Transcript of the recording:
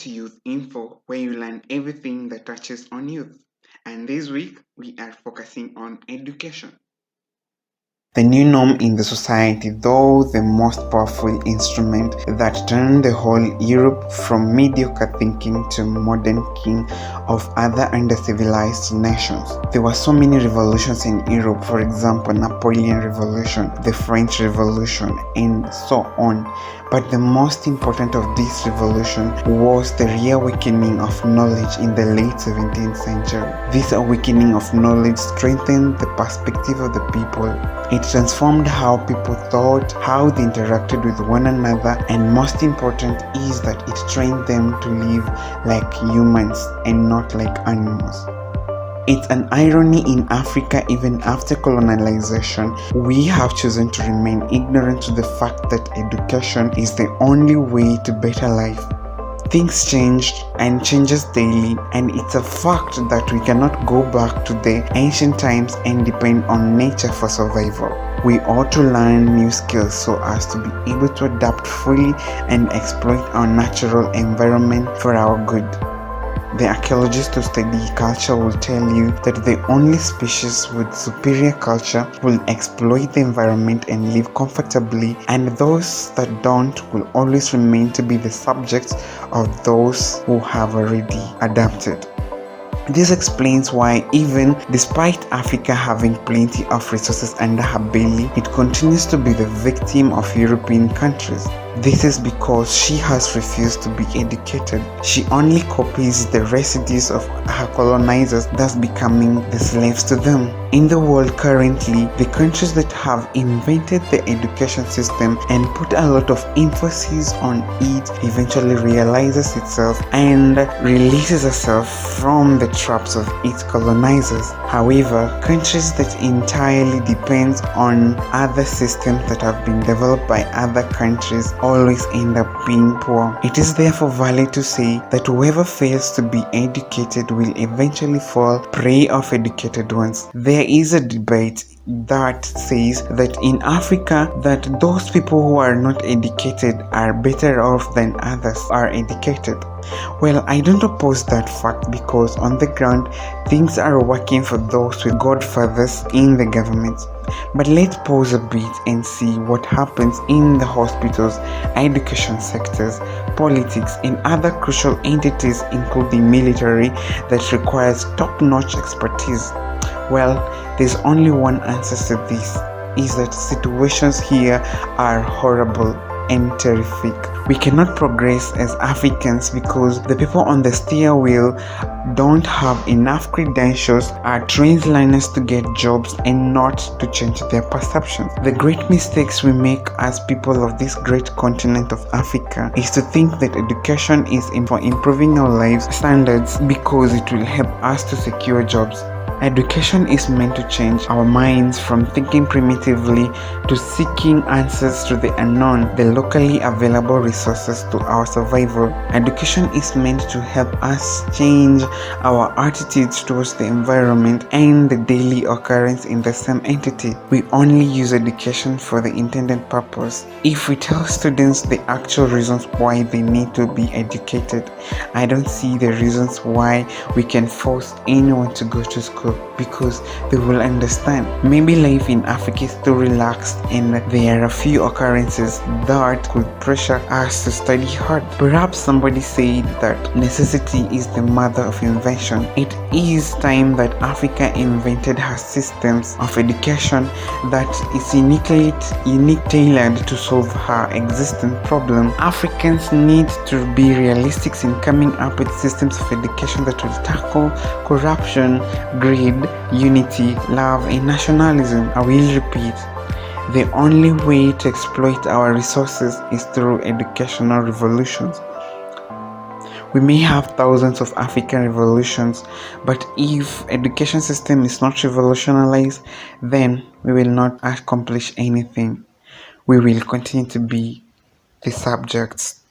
to Youth Info, where you learn everything that touches on youth. And this week, we are focusing on education. The new norm in the society, though the most powerful instrument that turned the whole Europe from mediocre thinking to modern king of other undercivilized nations. There were so many revolutions in Europe, for example, Napoleon Revolution, the French Revolution, and so on. But the most important of this revolution was the reawakening of knowledge in the late 17th century. This awakening of knowledge strengthened the perspective of the people. It transformed how people thought, how they interacted with one another, and most important is that it trained them to live like humans and not like animals. It's an irony in Africa, even after colonization, we have chosen to remain ignorant to the fact that education is the only way to better life. Things changed and changes daily, and it's a fact that we cannot go back to the ancient times and depend on nature for survival. We ought to learn new skills so as to be able to adapt fully and exploit our natural environment for our good. The archaeologist who study culture will tell you that the only species with superior culture will exploit the environment and live comfortably, and those that don't will always remain to be the subjects of those who have already adapted. This explains why, even despite Africa having plenty of resources under her belly, it continues to be the victim of European countries. This is because she has refused to be educated. She only copies the residues of her colonizers, thus becoming the slaves to them. In the world currently, the countries that have invented the education system and put a lot of emphasis on it eventually realizes itself and releases itself from the traps of its colonizers. However, countries that entirely depend on other systems that have been developed by other countries always end up being poor. It is therefore valid to say that whoever fails to be educated will eventually fall prey of educated ones. There is a debate that says that in Africa that those people who are not educated are better off than others are educated. Well, I don't oppose that fact because on the ground things are working for those with godfathers in the government. But let's pause a bit and see what happens in the hospitals, education sectors, politics, and other crucial entities including military that requires top-notch expertise. Well, there's only one answer to this, is that situations here are horrible and terrific. We cannot progress as Africans because the people on the steer wheel don't have enough credentials, are trained learners to get jobs and not to change their perceptions. The great mistakes we make as people of this great continent of Africa is to think that education is for improving our lives standards because it will help us to secure jobs. Education is meant to change our minds from thinking primitively to seeking answers to the unknown, the locally available resources to our survival. Education is meant to help us change our attitudes towards the environment and the daily occurrence in the same entity. We only use education for the intended purpose. If we tell students the actual reasons why they need to be educated, I don't see the reasons why we can force anyone to go to school, because they will understand. Maybe life in Africa is too relaxed and there are a few occurrences that could pressure us to study hard. Perhaps somebody said that necessity is the mother of invention. It is time that Africa invented her systems of education that is uniquely tailored to solve her existing problem. Africans need to be realistic in coming up with systems of education that will tackle corruption, greed, unity, love, and nationalism. I will repeat, the only way to exploit our resources is through educational revolutions. We may have thousands of African revolutions, but if education system is not revolutionized, then we will not accomplish anything. We will continue to be the subjects.